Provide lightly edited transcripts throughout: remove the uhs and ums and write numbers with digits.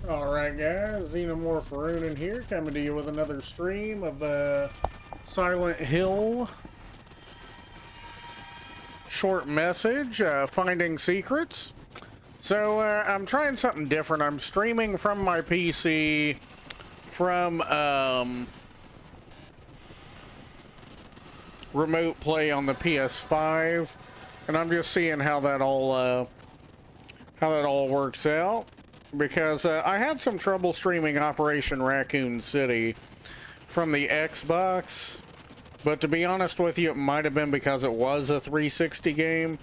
Alright guys, Xenomorph Runin here, coming to you with another stream of Silent Hill. Short message, finding secrets. So I'm trying something different. I'm streaming from my PC from remote play on the PS5, and I'm just seeing how that all works out. Because I had some trouble streaming Operation Raccoon City from the Xbox, but to be honest with you, it might have been because it was a 360 game.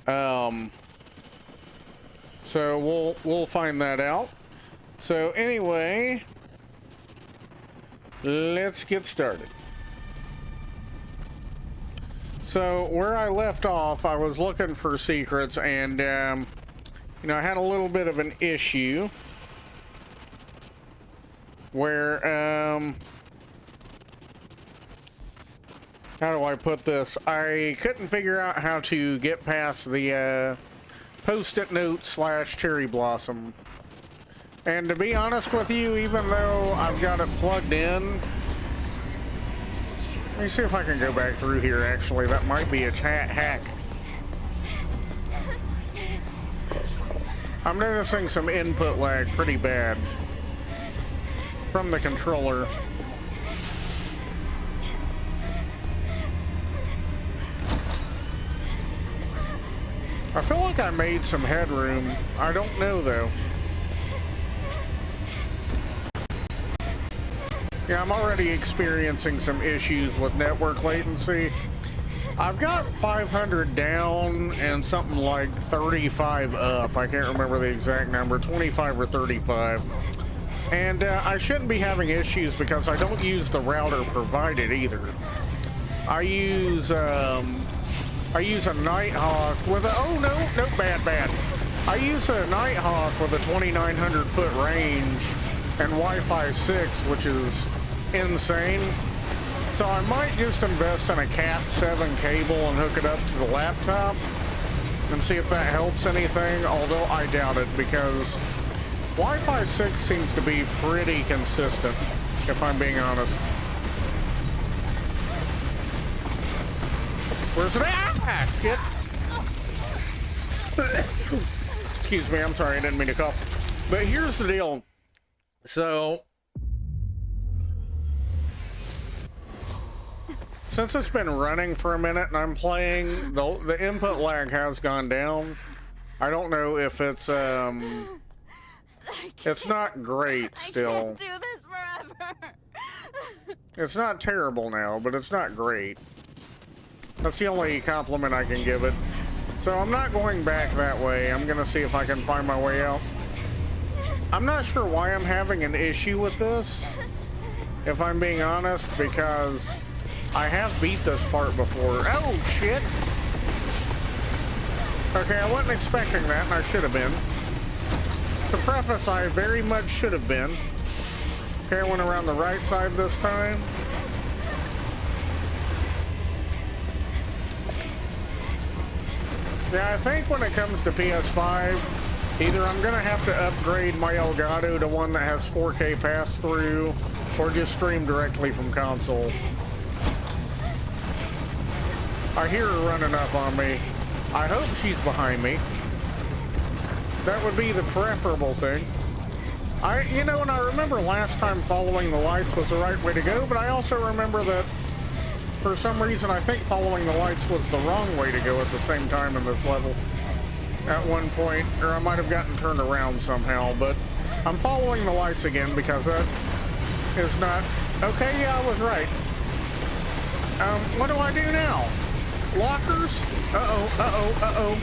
So we'll find that out. So anyway, let's get started. So where I left off, I was looking for secrets, and you know, I had a little bit of an issue where, how do I put this? I couldn't figure out how to get past the post-it note / cherry blossom. And to be honest with you, even though I've got it plugged in, let me see if I can go back through here actually. That might be a hack. I'm noticing some input lag pretty bad from the controller. I feel like I made some headroom. I don't know though. Yeah, I'm already experiencing some issues with network latency. I've got 500 down and something like 35 up. I can't remember the exact number, 25 or 35. And I shouldn't be having issues because I don't use the router provided either. I use a Nighthawk with a, oh no, bad. I use a Nighthawk with a 2,900 foot range and Wi-Fi 6, which is insane. So I might just invest in a Cat 7 cable and hook it up to the laptop and see if that helps anything, although I doubt it because Wi-Fi 6 seems to be pretty consistent, if I'm being honest. Where's it at? Shit. Excuse me, I'm sorry, I didn't mean to cough. But here's the deal. So since it's been running for a minute and I'm playing, the input lag has gone down. I don't know if it's not great still. I can't do this forever. It's not terrible now, but it's not great. That's the only compliment I can give it. So I'm not going back that way. I'm gonna see if I can find my way out. I'm not sure why I'm having an issue with this, if I'm being honest, because I have beat this part before. Oh, shit! Okay, I wasn't expecting that, and I should have been. To preface, I very much should have been. Okay, I went around the right side this time. Yeah, I think when it comes to PS5, either I'm gonna have to upgrade my Elgato to one that has 4K pass-through, or just stream directly from console. I hear her running up on me. I hope she's behind me. That would be the preferable thing. You know, and I remember last time following the lights was the right way to go, but I also remember that for some reason I think following the lights was the wrong way to go at the same time in this level. At one point, or I might have gotten turned around somehow, but I'm following the lights again because that is not... Okay, yeah, I was right. What do I do now? Lockers? Uh-oh.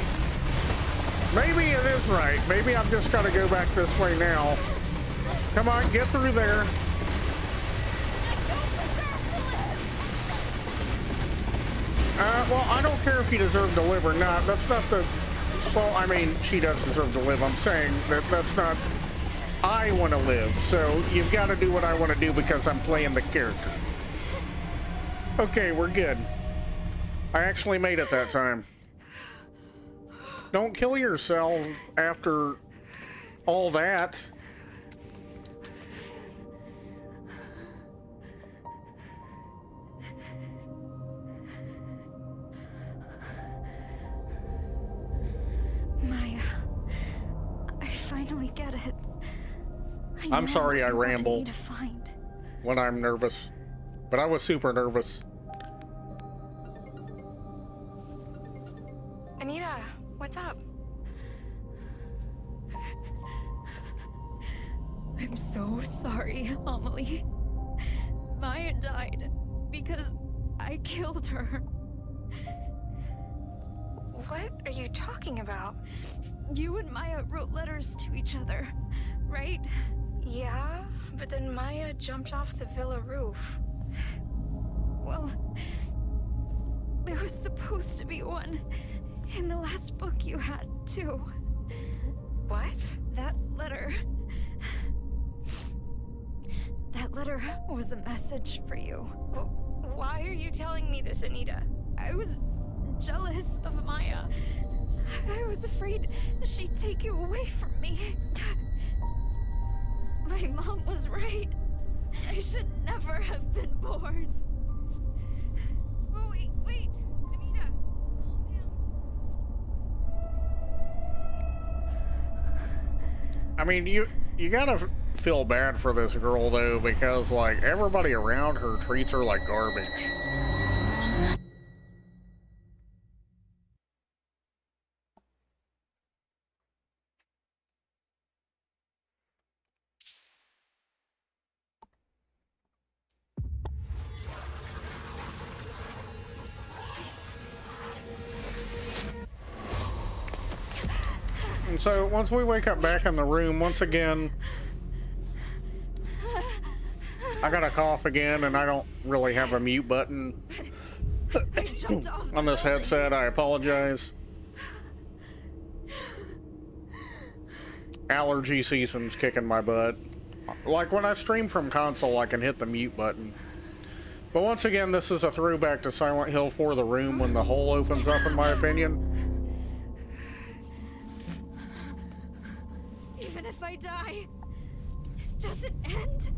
Maybe it is right. Maybe I've just got to go back this way now. Come on, get through there. Well, I don't care if you deserve to live or not. That's not the... Well, I mean, she does deserve to live. I'm saying that that's not... I want to live, so you've got to do what I want to do because I'm playing the character. Okay, we're good. I actually made it that time. Don't kill yourself after all that. finally get it. I'm sorry I ramble Me to find. when I'm nervous, but I was super nervous. Anita, what's up? I'm so sorry, Amelie. Maya died because I killed her. What are you talking about? You and Maya wrote letters to each other, right? Yeah, but then Maya jumped off the villa roof. Well, there was supposed to be one in the last book you had, too. What? That letter was a message for you. Why are you telling me this, Anita? I was jealous of Maya. I was afraid she'd take you away from me. My mom was right. I should never have been born. Oh, wait, Anita, calm down. I mean, you gotta feel bad for this girl though, because like everybody around her treats her like garbage. And so once we wake up back in the room, once again, I got a cough again, and I don't really have a mute button on this headset. I apologize. Allergy season's kicking my butt. Like when I stream from console, I can hit the mute button. But once again, this is a throwback to Silent Hill 4 The Room when the hole opens up, in my opinion. Even if I die, this doesn't end.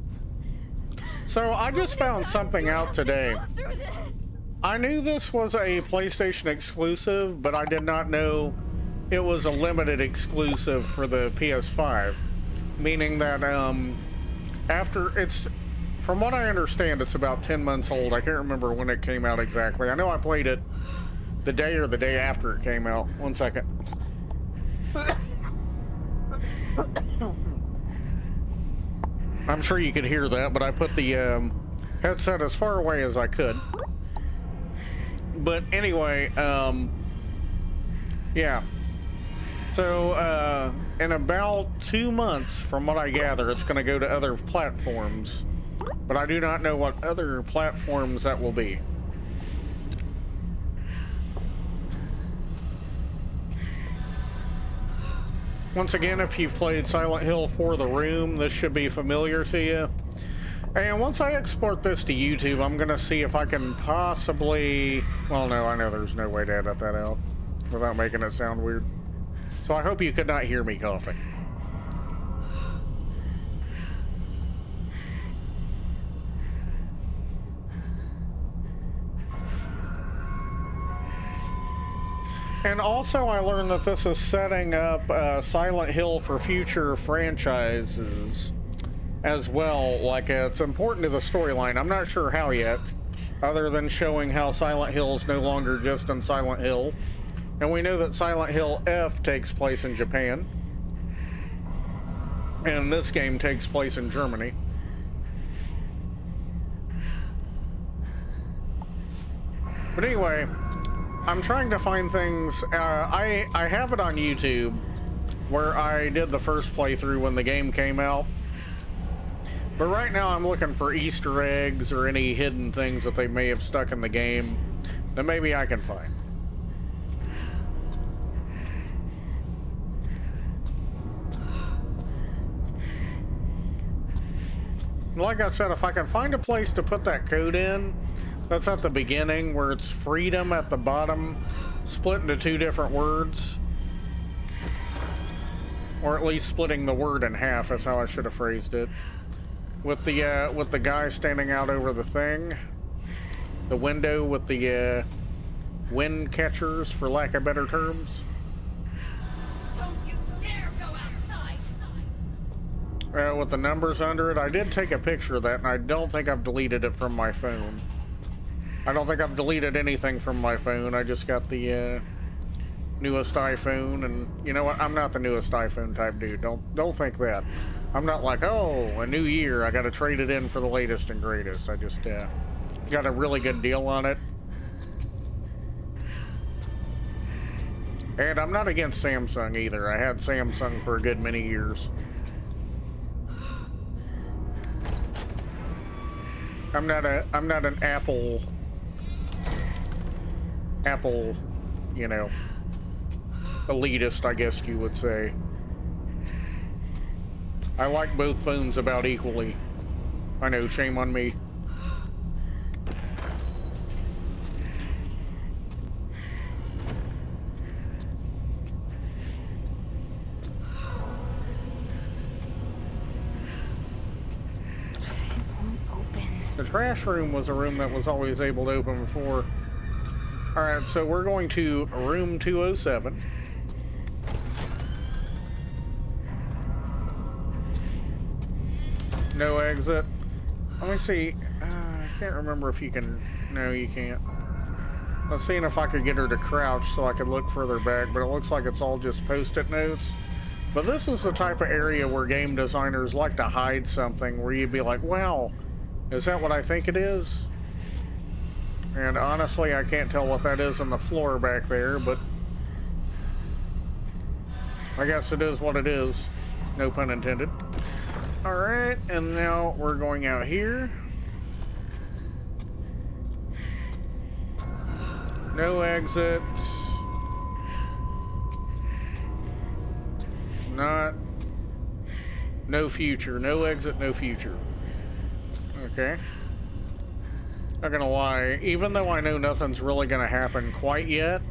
So I just found something out today. I knew this was a PlayStation exclusive, but I did not know it was a limited exclusive for the PS5. Meaning that after it's, from what I understand, it's about 10 months old. I can't remember when it came out exactly. I know I played it the day or the day after it came out. One second. I'm sure you could hear that, but I put the headset as far away as I could. But anyway, yeah. So, in about 2 months, from what I gather, it's going to go to other platforms. But I do not know what other platforms that will be. Once again, if you've played Silent Hill 4 The Room, this should be familiar to you. And once I export this to YouTube, I'm going to see if I can possibly... Well, no, I know there's no way to edit that out without making it sound weird. So I hope you could not hear me coughing. And also I learned that this is setting up Silent Hill for future franchises as well. Like, it's important to the storyline. I'm not sure how yet, other than showing how Silent Hill is no longer just in Silent Hill. And we know that Silent Hill F takes place in Japan. And this game takes place in Germany. But anyway, I'm trying to find things. I have it on YouTube where I did the first playthrough when the game came out. But right now I'm looking for Easter eggs or any hidden things that they may have stuck in the game that maybe I can find. Like I said, if I can find a place to put that code in, that's at the beginning where it's freedom at the bottom, split into two different words. Or at least splitting the word in half, that's how I should have phrased it. With the guy standing out over the thing. The window with the wind catchers, for lack of better terms. Don't you dare go outside! With the numbers under it. I did take a picture of that, and I don't think I've deleted it from my phone. I don't think I've deleted anything from my phone. I just got the newest iPhone, and you know what? I'm not the newest iPhone type dude. Don't think that. I'm not like, oh, a new year, I got to trade it in for the latest and greatest. I just got a really good deal on it. And I'm not against Samsung either. I had Samsung for a good many years. I'm not an Apple, you know, elitist, I guess you would say. I like both phones about equally. I know, shame on me. The trash room was a room that was always able to open before. Alright, so we're going to room 207. No exit. Let me see. I can't remember if you can... No, you can't. I was seeing if I could get her to crouch so I could look further back, but it looks like it's all just post-it notes. But this is the type of area where game designers like to hide something where you'd be like, wow, is that what I think it is? And honestly, I can't tell what that is on the floor back there, but I guess it is what it is. No pun intended. Alright, and now we're going out here. No exit. No future. No exit, no future. Okay. Not gonna lie, even though I know nothing's really gonna happen quite yet.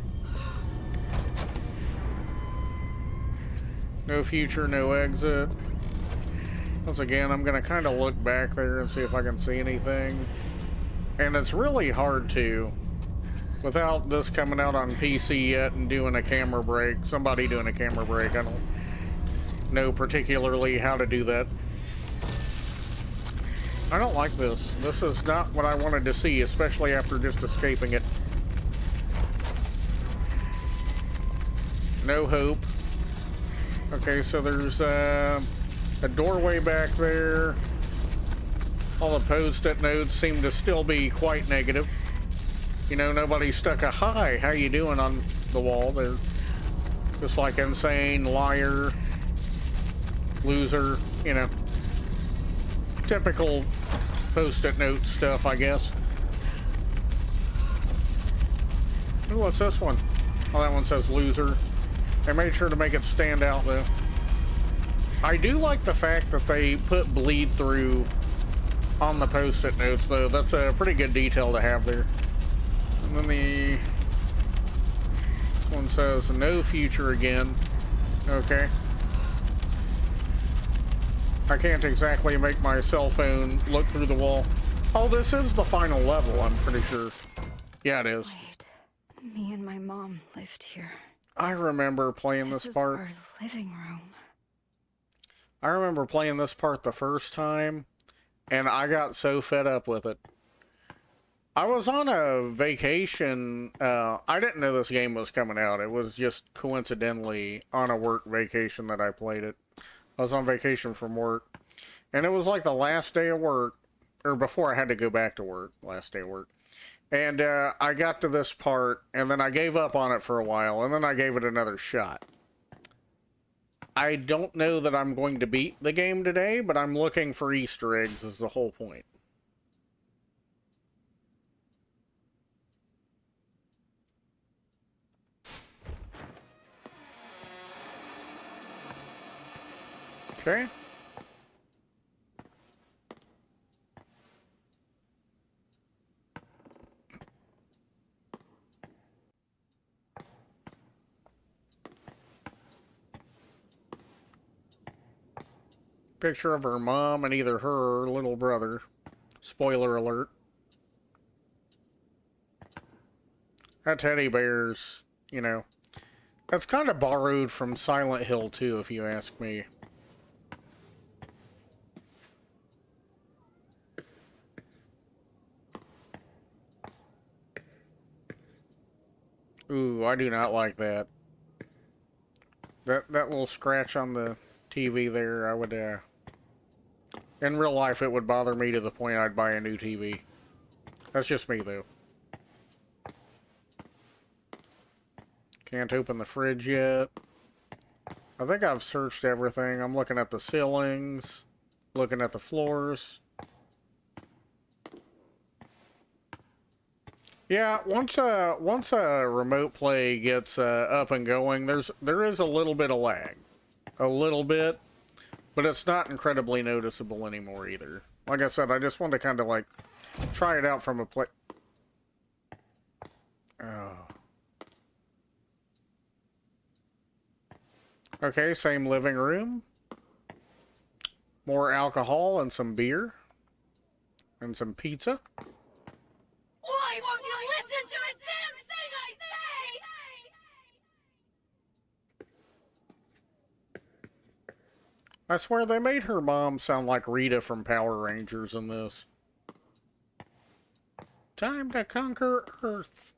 No future, no exit. Once again, I'm gonna kind of look back there and see if I can see anything. And it's really hard to, without this coming out on PC yet and doing a camera break, somebody doing a camera break, I don't know particularly how to do that. I don't like this. This is not what I wanted to see, especially after just escaping it. No hope. Okay, so there's a doorway back there. All the post-it notes seem to still be quite negative. You know, nobody stuck a hi, how you doing on the wall. They're just like insane, liar, loser, you know. Typical post-it note stuff, I guess. Ooh, what's this one? Oh, that one says loser. I made sure to make it stand out, though. I do like the fact that they put bleed through on the post-it notes, though. That's a pretty good detail to have there. And then this one says no future again. Okay. I can't exactly make my cell phone look through the wall. Oh, this is the final level, I'm pretty sure. Yeah, it is. Wait, me and my mom lived here. I remember playing this part. This is our living room. I remember playing this part the first time, and I got so fed up with it. I was on a vacation. I didn't know this game was coming out. It was just coincidentally on a work vacation that I played it. I was on vacation from work, and it was like the last day of work, or before I had to go back to work, last day of work. And I got to this part, and then I gave up on it for a while, and then I gave it another shot. I don't know that I'm going to beat the game today, but I'm looking for Easter eggs is the whole point. Okay. Picture of her mom and either her or her little brother. Spoiler alert. That teddy bear's, you know, that's kind of borrowed from Silent Hill too, if you ask me. Ooh, I do not like that. That little scratch on the TV there, I would, in real life, it would bother me to the point I'd buy a new TV. That's just me, though. Can't open the fridge yet. I think I've searched everything. I'm looking at the ceilings, looking at the floors. Yeah, once a remote play gets up and going, there is a little bit of lag, a little bit, but it's not incredibly noticeable anymore either. Like I said, I just wanted to kind of like try it out from a play. Oh. Okay, same living room. More alcohol and some beer and some pizza. Why won't you listen to a damn thing I say? I swear they made her mom sound like Rita from Power Rangers in this. Time to conquer Earth.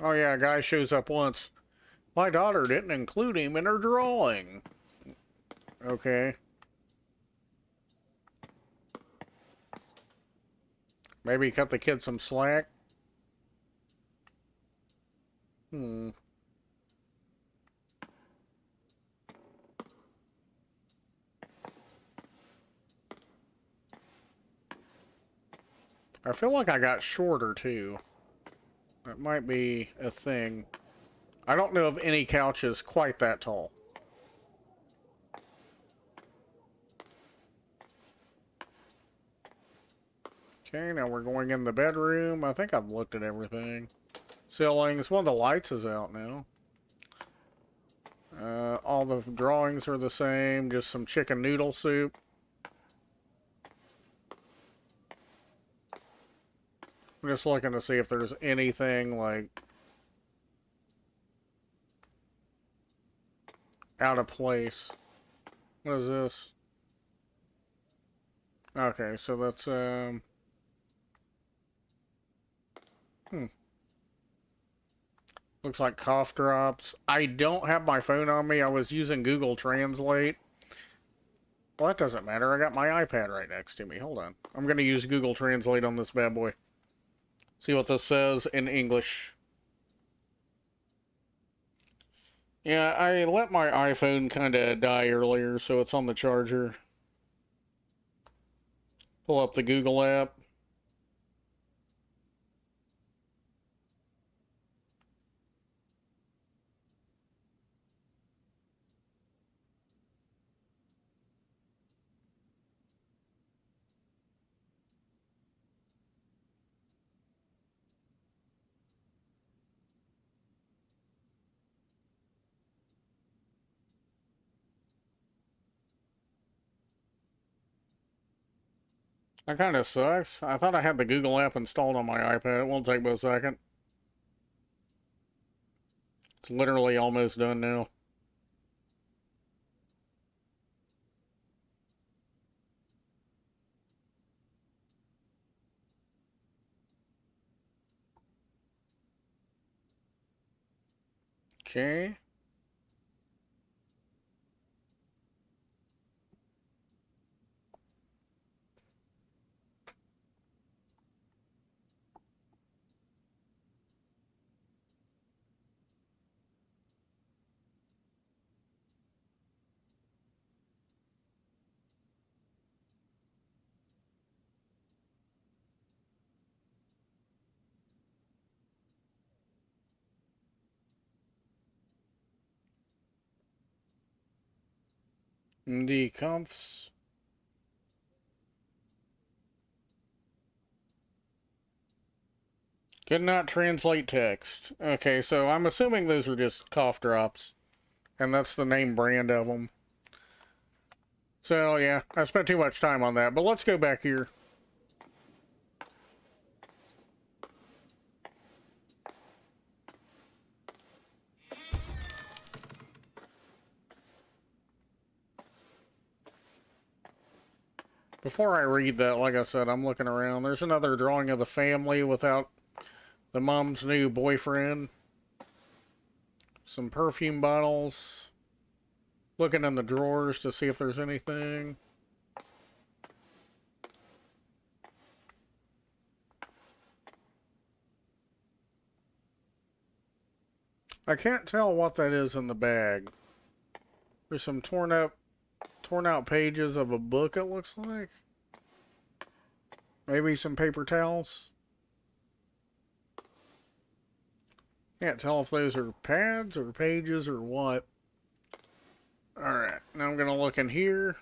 Oh yeah, a guy shows up once. My daughter didn't include him in her drawing. Okay. Maybe cut the kid some slack. Hmm. I feel like I got shorter too. That might be a thing. I don't know of any couches quite that tall. Okay, now we're going in the bedroom. I think I've looked at everything. Ceilings. One of the lights is out now. All the drawings are the same. Just some chicken noodle soup. I'm just looking to see if there's anything like out of place. What is this? Okay, so that's looks like cough drops. I don't have my phone on me. I was using Google Translate. Well, that doesn't matter. I got my iPad right next to me. Hold on. I'm going to use Google Translate on this bad boy. See what this says in English. Yeah, I let my iPhone kind of die earlier, so it's on the charger. Pull up the Google app. That kind of sucks. I thought I had the Google app installed on my iPad. It won't take but a second. It's literally almost done now. Okay. Decomfs. Could not translate text. Okay, so I'm assuming those are just cough drops. And that's the name brand of them. So, yeah, I spent too much time on that. But let's go back here. Before I read that, like I said, I'm looking around. There's another drawing of the family without the mom's new boyfriend. Some perfume bottles. Looking in the drawers to see if there's anything. I can't tell what that is in the bag. There's some torn out pages of a book, it looks like. Maybe some paper towels. Can't tell if those are pads or pages or what. Alright, now I'm gonna look in here.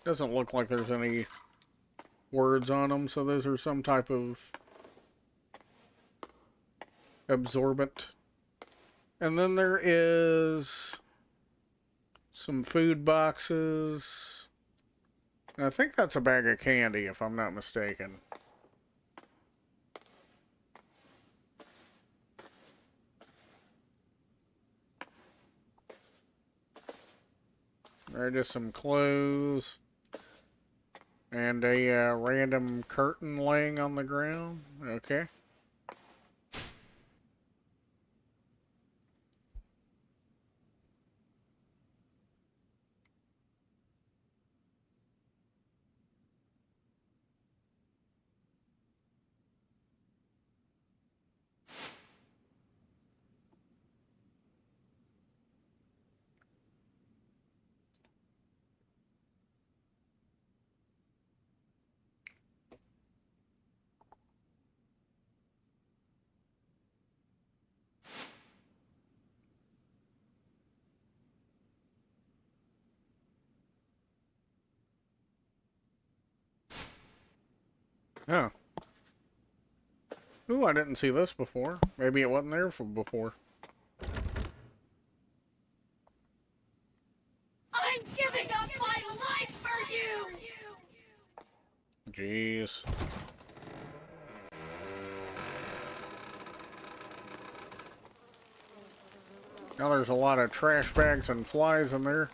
Doesn't look like there's any words on them, so those are some type of absorbent. And then there is some food boxes. And I think that's a bag of candy, if I'm not mistaken. There are just some clothes. And a random curtain laying on the ground. Okay. Oh. Ooh, I didn't see this before. Maybe it wasn't there before. I'm giving up my life for you! Jeez. Now there's a lot of trash bags and flies in there.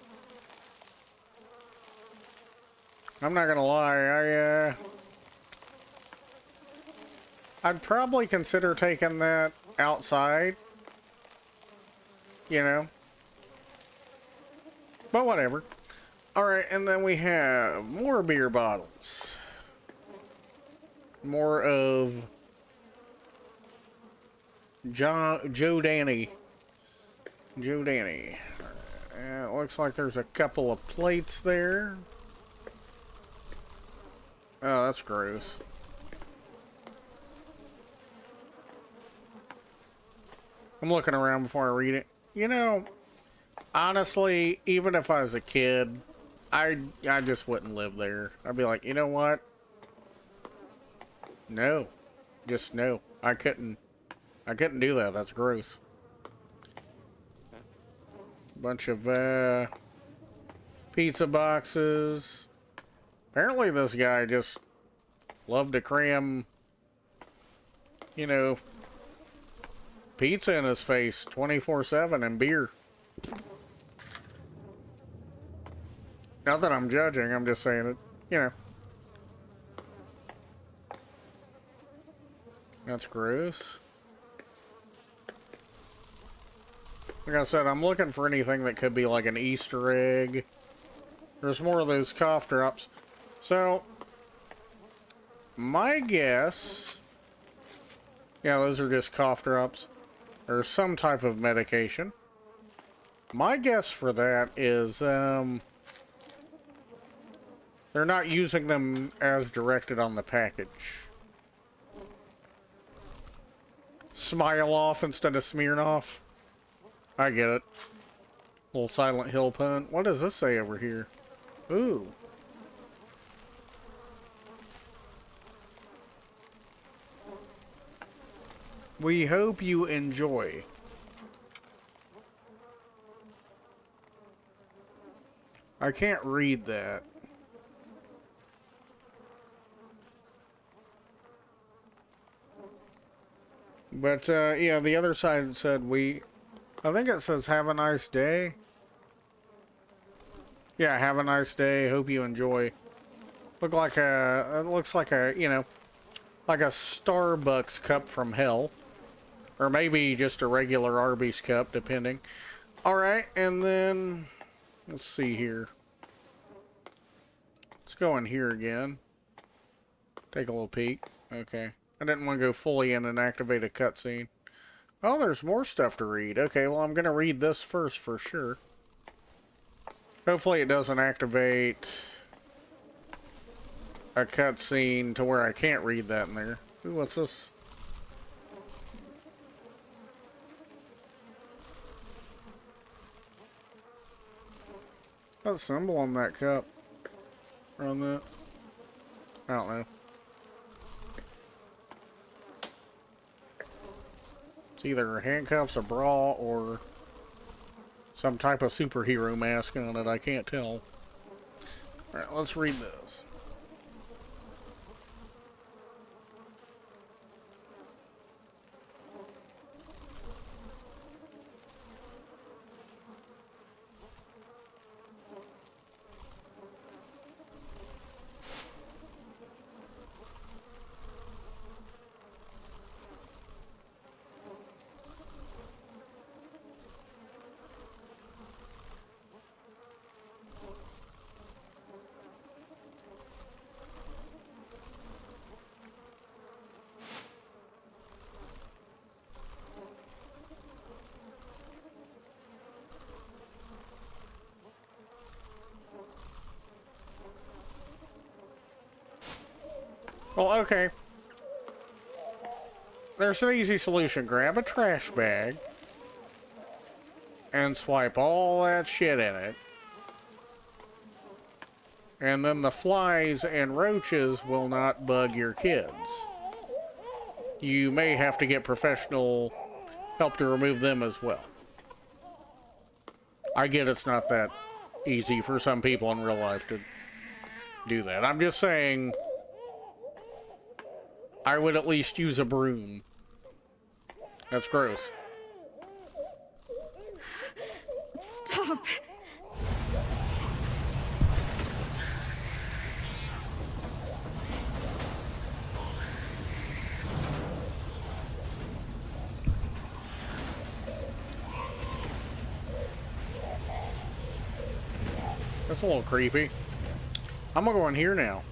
I'm not gonna lie, I'd probably consider taking that outside. You know? But whatever. Alright, and then we have more beer bottles. More of Joe Danny. Joe Danny. It looks like there's a couple of plates there. Oh, that's gross. I'm looking around before I read it. You know, honestly, even if I was a kid, I just wouldn't live there. I'd be like, you know what? No. Just no. I couldn't do that. That's gross. Bunch of pizza boxes. Apparently this guy just loved to cram, you know, pizza in his face 24/7 and beer. Not that I'm judging, I'm just saying it, you know. That's gross. Like I said, I'm looking for anything that could be like an Easter egg. There's more of those cough drops. So, my guess... Yeah, those are just cough drops. Or some type of medication. My guess for that is, they're not using them as directed on the package. Smile off instead of Smirnoff. I get it. Little Silent Hill pun. What does this say over here? Ooh. We hope you enjoy. I can't read that. But, yeah, the other side said I think it says have a nice day. Yeah, have a nice day. Hope you enjoy. It looks like a, you know, like a Starbucks cup from hell. Or maybe just a regular Arby's cup, depending. Alright, and then, let's see here. Let's go in here again. Take a little peek. Okay. I didn't want to go fully in and activate a cutscene. Oh, there's more stuff to read. Okay, well, I'm going to read this first for sure. Hopefully it doesn't activate a cutscene to where I can't read that in there. Ooh, what's this? What's the symbol on that cup? Or on that? I don't know. It's either handcuffs, a bra, or some type of superhero mask on it. I can't tell. Alright, let's read this. Well, okay. There's an easy solution. Grab a trash bag and swipe all that shit in it. And then the flies and roaches will not bug your kids. You may have to get professional help to remove them as well. I get it's not that easy for some people in real life to do that. I'm just saying, I would at least use a broom. That's gross. Stop. That's a little creepy. I'm gonna go in here now.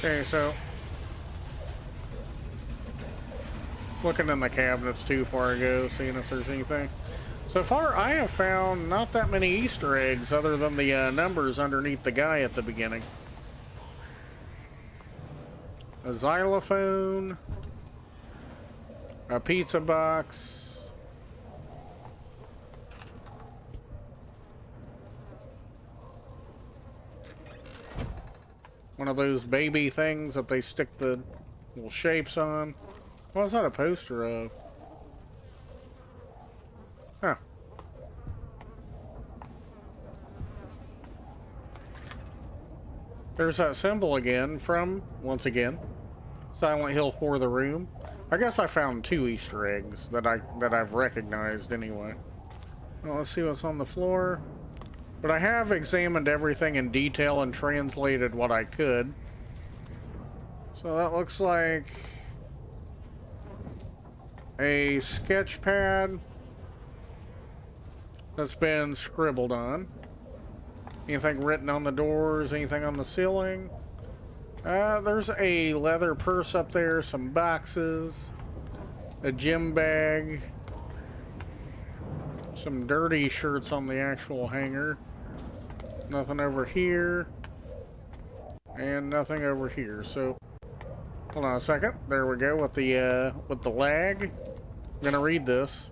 Okay, so looking in the cabinets too before I go, seeing if there's anything. So far, I have found not that many Easter eggs other than the numbers underneath the guy at the beginning. A xylophone, a pizza box, one of those baby things that they stick the little shapes on. What is that a poster of? Huh. There's that symbol again from, once again, Silent Hill 4: The Room. I guess I found 2 Easter eggs that I've recognized anyway. Well, let's see what's on the floor. But I have examined everything in detail and translated what I could. So that looks like a sketch pad that's been scribbled on. Anything written on the doors, anything on the ceiling. There's a leather purse up there, some boxes, a gym bag, Some dirty shirts on the actual hanger. Nothing over here. And nothing over here. So, hold on a second. There we go with the lag. I'm gonna read this.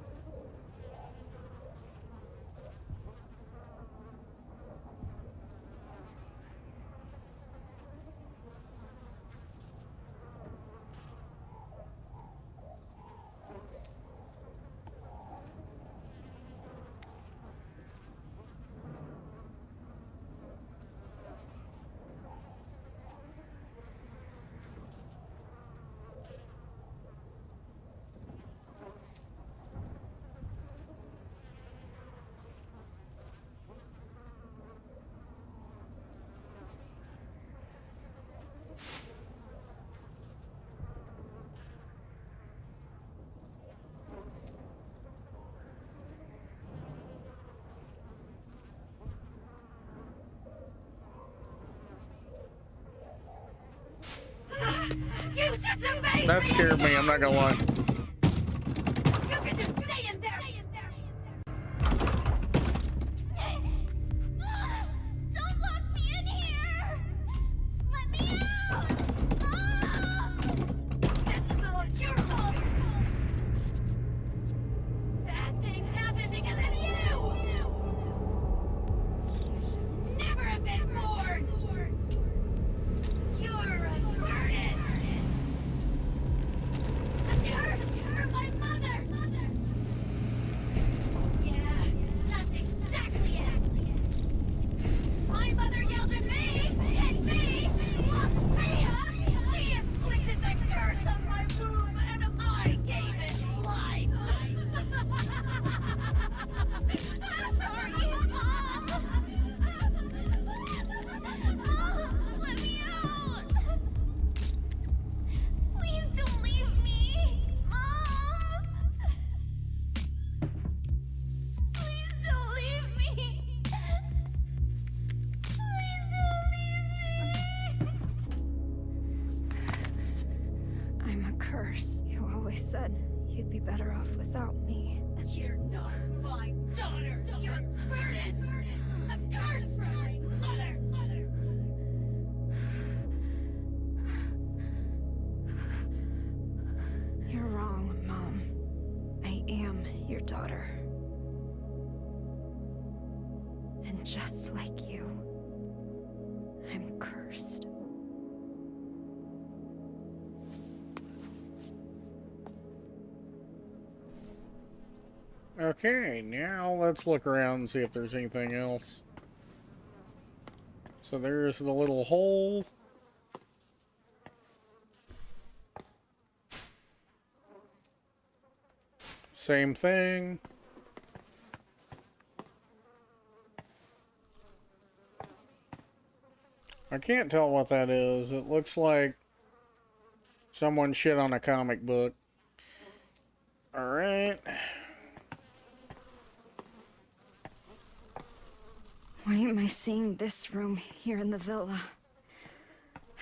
You disobeyed That scared me, I'm not gonna lie. You can just stay in there. Don't lock me in here! Let me out! This is all your fault. Bad things happen because of you. You should never have been born. You're a burden. A curse for my mother. Yeah, that's exactly it. My mother yelled at me, hit me, locked me up. She inflicted the curse on my room, and I gave it life. I'm sorry, Mom! Mom, let me out! Please don't leave me! Mom! Please don't leave me! Please don't leave me! I'm a curse. You always said you'd be better off without me. You're not my daughter. You're a burden. A curse for my mother. You're wrong, Mom. I am your daughter. And just like you, I'm cursed. Okay, now let's look around and see if there's anything else. So there's the little hole. Same thing. I can't tell what that is. It looks like someone shit on a comic book. Alright. Why am I seeing this room here in the villa?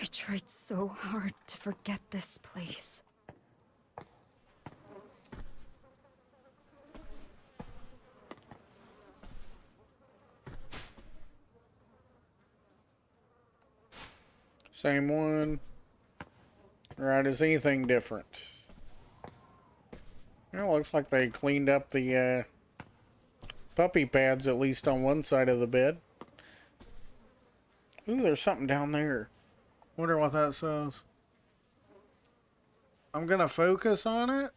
I tried so hard to forget this place. Same one. Alright, is anything different? Well, looks like they cleaned up the puppy pads, at least on one side of the bed. Ooh, there's something down there. Wonder what that says. I'm gonna focus on it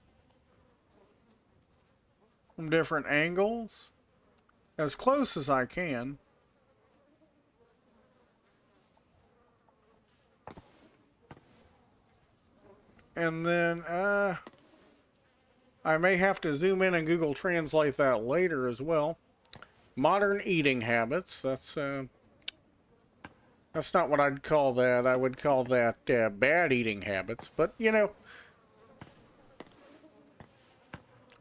from different angles, as close as I can. And then, I may have to zoom in and Google Translate that later as well. Modern eating habits. That's not what I'd call that. I would call that bad eating habits. But, you know,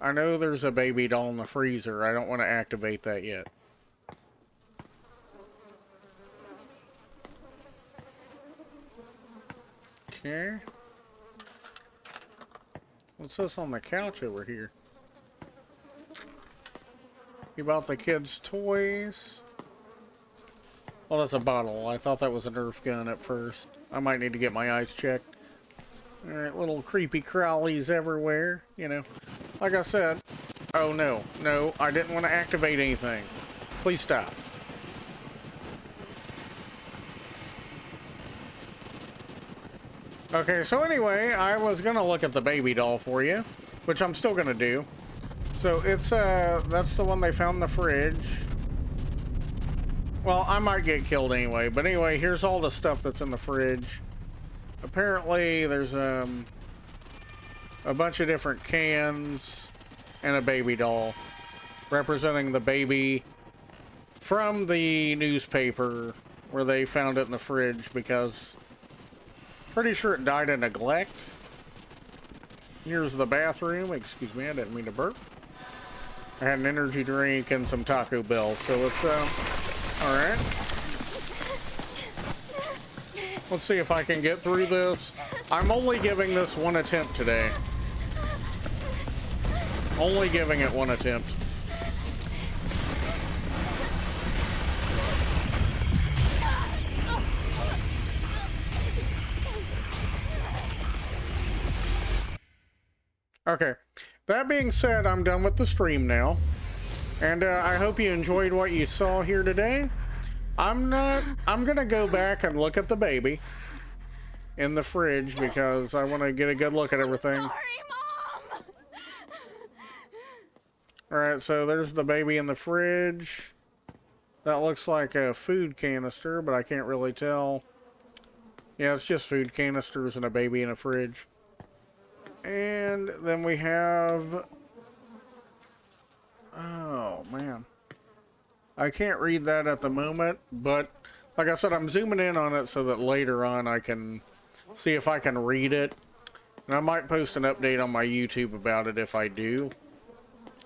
I know there's a baby doll in the freezer. I don't want to activate that yet. Okay. What's this on the couch over here? You bought the kids' toys. Well, that's a bottle. I thought that was a Nerf gun at first. I might need to get my eyes checked. Alright, little creepy crawlies everywhere, you know. Like I said, oh no, no, I didn't want to activate anything. Please stop. Okay, so anyway, I was gonna look at the baby doll for you, which I'm still gonna do. So it's, that's the one they found in the fridge. Well, I might get killed anyway, but anyway, here's all the stuff that's in the fridge. Apparently, there's, a bunch of different cans and a baby doll representing the baby from the newspaper where they found it in the fridge because pretty sure it died of neglect. Here's the bathroom. Excuse me, I didn't mean to burp. I had an energy drink and some Taco Bell, so it's, alright. Let's see if I can get through this. I'm only giving this one attempt today. Only giving it one attempt. Okay. That being said, I'm done with the stream now. And I hope you enjoyed what you saw here today. I'm gonna go back and look at the baby in the fridge because I want to get a good look at everything. Sorry, Mom. Alright, so there's the baby in the fridge. That looks like a food canister, but I can't really tell. Yeah, it's just food canisters and a baby in a fridge. And then we have... Oh, man. I can't read that at the moment, but like I said, I'm zooming in on it so that later on I can see if I can read it. And I might post an update on my YouTube about it if I do.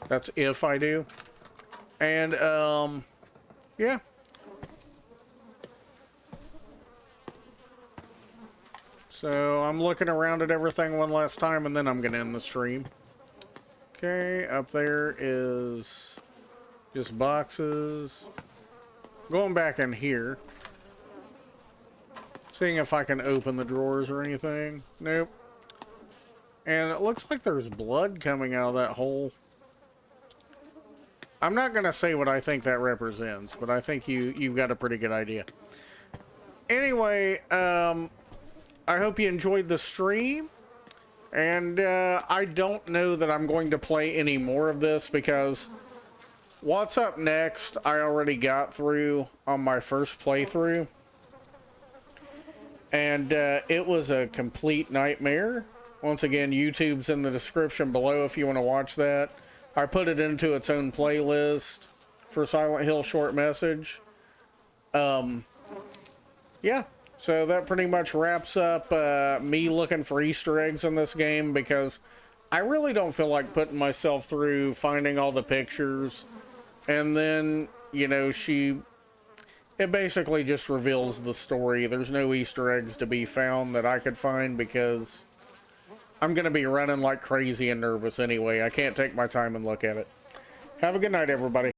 That's if I do. And, yeah. So I'm looking around at everything one last time and then I'm going to end the stream. Okay, up there is just boxes. Going back in here. Seeing if I can open the drawers or anything. Nope. And it looks like there's blood coming out of that hole. I'm not going to say what I think that represents, but I think you've got a pretty good idea. Anyway, I hope you enjoyed the stream. And I don't know that I'm going to play any more of this because what's up next I already got through on my first playthrough. And it was a complete nightmare. Once again, YouTube's in the description below if you want to watch that. I put it into its own playlist for Silent Hill Short Message. Yeah. So that pretty much wraps up me looking for Easter eggs in this game because I really don't feel like putting myself through finding all the pictures. And then, you know, it basically just reveals the story. There's no Easter eggs to be found that I could find because I'm going to be running like crazy and nervous anyway. I can't take my time and look at it. Have a good night, everybody.